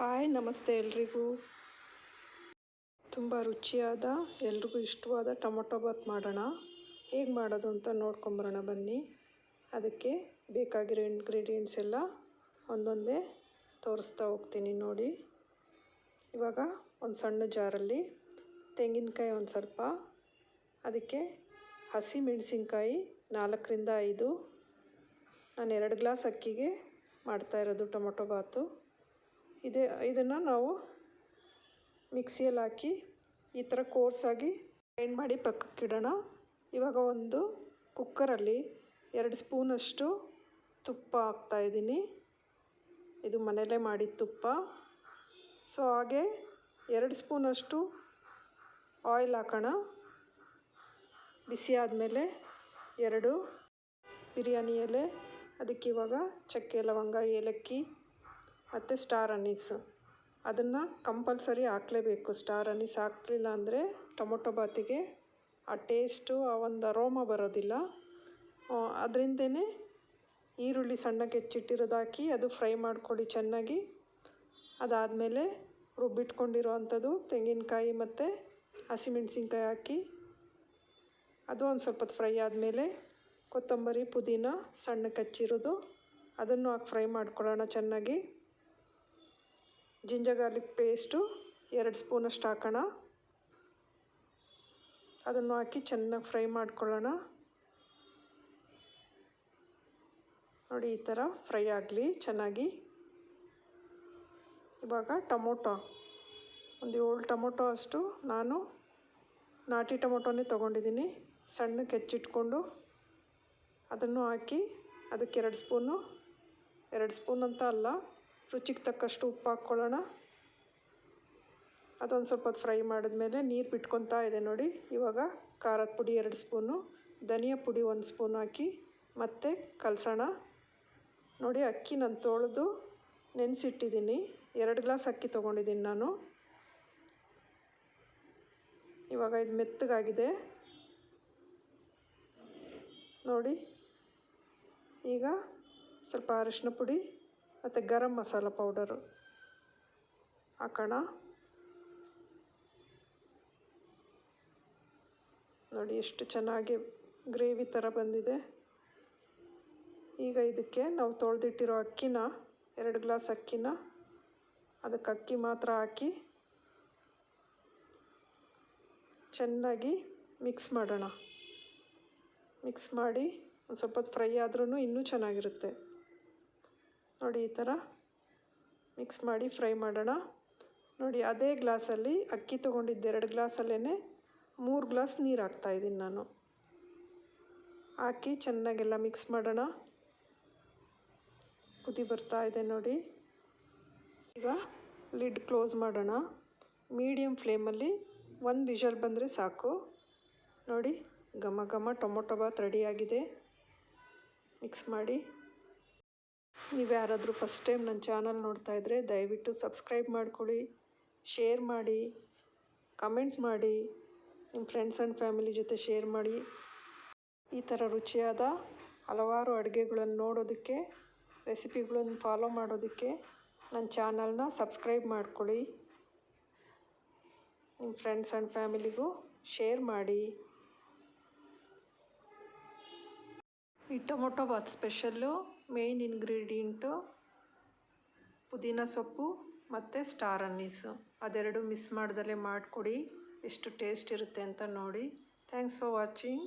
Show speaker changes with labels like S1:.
S1: Hi, ನಮಸ್ತೆ ಎಲ್ರಿಗೂ. ತುಂಬ ರುಚಿಯಾದ ಎಲ್ರಿಗೂ ಇಷ್ಟವಾದ ಟೊಮೊಟೊ ಬಾತ್ ಮಾಡೋಣ. ಹೇಗೆ ಮಾಡೋದು ಅಂತ ನೋಡ್ಕೊಂಬರೋಣ ಬನ್ನಿ. ಅದಕ್ಕೆ ಬೇಕಾಗಿರೋ ಇಂಗ್ರೀಡಿಯೆಂಟ್ಸ್ ಎಲ್ಲ ಒಂದೊಂದೇ ತೋರಿಸ್ತಾ ಹೋಗ್ತೀನಿ ನೋಡಿ. ಇವಾಗ ಒಂದು ಸಣ್ಣ ಜಾರಲ್ಲಿ ತೆಂಗಿನಕಾಯಿ ಒಂದು ಸ್ವಲ್ಪ, ಅದಕ್ಕೆ ಹಸಿ ಮೆಣಸಿನ್ಕಾಯಿ 4ರಿಂದ 5. ನಾನು 2 ಗ್ಲಾಸ್ ಅಕ್ಕಿಗೆ ಮಾಡ್ತಾಯಿರೋದು ಟೊಮೊಟೊ ಬಾತು. ಇದನ್ನು ನಾವು ಮಿಕ್ಸಿಯಲ್ಲಿ ಹಾಕಿ ಈ ಥರ ಕೋರ್ಸಾಗಿ ಗ್ರೈಂಡ್ ಮಾಡಿ ಪಕ್ಕಕ್ಕಿಡೋಣ. ಇವಾಗ ಒಂದು ಕುಕ್ಕರಲ್ಲಿ 2 ಸ್ಪೂನಷ್ಟು ತುಪ್ಪ ಹಾಕ್ತಾಯಿದ್ದೀನಿ. ಇದು ಮನೆಯಲ್ಲೇ ಮಾಡಿದ ತುಪ್ಪ. ಸೊ ಹಾಗೆ 2 ಸ್ಪೂನಷ್ಟು ಆಯಿಲ್ ಹಾಕೋಣ. ಬಿಸಿ ಆದಮೇಲೆ 2 ಬಿರಿಯಾನಿ ಎಲೆ, ಅದಕ್ಕೆ ಇವಾಗ ಚಕ್ಕೆ, ಲವಂಗ, ಏಲಕ್ಕಿ ಮತ್ತು ಸ್ಟಾರ್ ಅನೀಸ್, ಅದನ್ನು ಕಂಪಲ್ಸರಿ ಹಾಕಲೇಬೇಕು. ಸ್ಟಾರ್ ಅನೀಸ್ ಹಾಕಲಿಲ್ಲ ಅಂದರೆ ಟೊಮೊಟೊ ಬಾತಿಗೆ ಆ ಟೇಸ್ಟು, ಆ ಒಂದು ಅರೋಮ ಬರೋದಿಲ್ಲ. ಅದರಿಂದನೇ ಈರುಳ್ಳಿ ಸಣ್ಣಗೆ ಹೆಚ್ಚಿಟ್ಟಿರೋದು ಹಾಕಿ ಅದು ಫ್ರೈ ಮಾಡ್ಕೊಳ್ಳಿ ಚೆನ್ನಾಗಿ. ಅದಾದಮೇಲೆ ರುಬ್ಬಿಟ್ಕೊಂಡಿರೋ ಅಂಥದ್ದು ತೆಂಗಿನಕಾಯಿ ಮತ್ತು ಹಸಿಮೆಣಸಿನ್ಕಾಯಿ ಹಾಕಿ ಅದು ಒಂದು ಸ್ವಲ್ಪ ಹೊತ್ತು ಫ್ರೈ ಆದಮೇಲೆ ಕೊತ್ತಂಬರಿ, ಪುದೀನ ಸಣ್ಣಕ್ಕೆ ಹಚ್ಚಿರೋದು ಅದನ್ನು ಹಾಕಿ ಫ್ರೈ ಮಾಡ್ಕೊಳ್ಳೋಣ ಚೆನ್ನಾಗಿ. ಜಿಂಜರ್ ಗಾರ್ಲಿಕ್ ಪೇಸ್ಟು 2 ಸ್ಪೂನಷ್ಟು ಹಾಕೋಣ. ಅದನ್ನು ಹಾಕಿ ಚೆನ್ನಾಗಿ ಫ್ರೈ ಮಾಡ್ಕೊಳ್ಳೋಣ. ನೋಡಿ, ಈ ಥರ ಫ್ರೈ ಆಗಲಿ ಚೆನ್ನಾಗಿ. ಇವಾಗ ಟೊಮೊಟೊ ಒಂದು 7 ಟೊಮೊಟೊ ಅಷ್ಟು ನಾನು ನಾಟಿ ಟೊಮೊಟೊನೇ ತೊಗೊಂಡಿದ್ದೀನಿ. ಸಣ್ಣಕ್ಕೆ ಹೆಚ್ಚಿಟ್ಕೊಂಡು ಅದನ್ನು ಹಾಕಿ ಅದಕ್ಕೆ 2 ಸ್ಪೂನ್ ಅಂತ ಅಲ್ಲ, ರುಚಿಗೆ ತಕ್ಕಷ್ಟು ಉಪ್ಪು ಹಾಕ್ಕೊಳ್ಳೋಣ. ಅದೊಂದು ಸ್ವಲ್ಪ ಹೊತ್ತು ಫ್ರೈ ಮಾಡಿದ್ಮೇಲೆ ನೀರು ಬಿಟ್ಕೊತಾ ಇದೆ ನೋಡಿ. ಇವಾಗ ಖಾರದ ಪುಡಿ 2 ಸ್ಪೂನು, ಧನಿಯಾ ಪುಡಿ 1 ಸ್ಪೂನ್ ಹಾಕಿ ಮತ್ತೆ ಕಲಸೋಣ. ನೋಡಿ, ಅಕ್ಕಿ ನಾನು ತೊಳೆದು ನೆನೆಸಿಟ್ಟಿದ್ದೀನಿ. 2 ಗ್ಲಾಸ್ ಅಕ್ಕಿ ತೊಗೊಂಡಿದ್ದೀನಿ ನಾನು. ಇವಾಗ ಇದು ಮೆತ್ತಗಾಗಿದೆ ನೋಡಿ. ಈಗ ಸ್ವಲ್ಪ ಅರಿಶಿನ ಪುಡಿ ಮತ್ತು ಗರಂ ಮಸಾಲ ಪೌಡರು ಹಾಕೋಣ. ನೋಡಿ ಎಷ್ಟು ಚೆನ್ನಾಗಿ ಗ್ರೇವಿ ಥರ ಬಂದಿದೆ. ಈಗ ಇದಕ್ಕೆ ನಾವು ತೊಳೆದಿಟ್ಟಿರೋ ಅಕ್ಕಿನ 2 ಗ್ಲಾಸ್ ಅಕ್ಕಿನ ಅದಕ್ಕೆ ಅಕ್ಕಿ ಮಾತ್ರ ಹಾಕಿ ಚೆನ್ನಾಗಿ ಮಿಕ್ಸ್ ಮಾಡೋಣ. ಮಿಕ್ಸ್ ಮಾಡಿ ಒಂದು ಸ್ವಲ್ಪ ಹೊತ್ತು ಫ್ರೈ ಆದ್ರೂ ಇನ್ನೂ ಚೆನ್ನಾಗಿರುತ್ತೆ ನೋಡಿ. ಈ ಥರ ಮಿಕ್ಸ್ ಮಾಡಿ ಫ್ರೈ ಮಾಡೋಣ. ನೋಡಿ, ಅದೇ ಗ್ಲಾಸಲ್ಲಿ ಅಕ್ಕಿ ತೊಗೊಂಡಿದ್ದೆ 2 ಗ್ಲಾಸಲ್ಲೇ 3 ಗ್ಲಾಸ್ ನೀರು ಹಾಕ್ತಾಯಿದ್ದೀನಿ ನಾನು. ಹಾಕಿ ಚೆನ್ನಾಗೆಲ್ಲ ಮಿಕ್ಸ್ ಮಾಡೋಣ. ಕುದಿ ಬರ್ತಾ ಇದೆ ನೋಡಿ. ಈಗ ಲಿಡ್ ಕ್ಲೋಸ್ ಮಾಡೋಣ. ಮೀಡಿಯಮ್ ಫ್ಲೇಮಲ್ಲಿ 1 ವಿಷಲ್ ಬಂದರೆ ಸಾಕು. ನೋಡಿ, ಘಮ ಘಮ ಟೊಮೊಟೊ ಬಾತ್ ರೆಡಿಯಾಗಿದೆ. ಮಿಕ್ಸ್ ಮಾಡಿ. ನೀವು ಯಾರಾದರೂ ಫಸ್ಟ್ ಟೈಮ್ ನನ್ನ ಚಾನಲ್ ನೋಡ್ತಾ ಇದ್ದರೆ ದಯವಿಟ್ಟು ಸಬ್ಸ್ಕ್ರೈಬ್ ಮಾಡ್ಕೊಳ್ಳಿ, ಶೇರ್ ಮಾಡಿ, ಕಮೆಂಟ್ ಮಾಡಿ, ನಿಮ್ಮ ಫ್ರೆಂಡ್ಸ್ ಆ್ಯಂಡ್ ಫ್ಯಾಮಿಲಿ ಜೊತೆ ಶೇರ್ ಮಾಡಿ. ಈ ಥರ ರುಚಿಯಾದ ಹಲವಾರು ಅಡುಗೆಗಳನ್ನು ನೋಡೋದಕ್ಕೆ, ರೆಸಿಪಿಗಳನ್ನು ಫಾಲೋ ಮಾಡೋದಕ್ಕೆ ನನ್ನ ಚಾನಲ್ನ ಸಬ್ಸ್ಕ್ರೈಬ್ ಮಾಡ್ಕೊಳ್ಳಿ. ನಿಮ್ಮ ಫ್ರೆಂಡ್ಸ್ ಆ್ಯಂಡ್ ಫ್ಯಾಮಿಲಿಗೂ ಶೇರ್ ಮಾಡಿ. ಈ tomato bath special main ingredient ಪುದೀನ ಸೊಪ್ಪು ಮತ್ತು ಸ್ಟಾರ್ ಅನ್ನೀಸು. ಅದೆರಡು ಮಿಸ್ ಮಾಡ್ದಲೇ ಮಾಡಿಕೊಡಿ, ಎಷ್ಟು ಟೇಸ್ಟ್ ಇರುತ್ತೆ ಅಂತ ನೋಡಿ. Thanks for watching.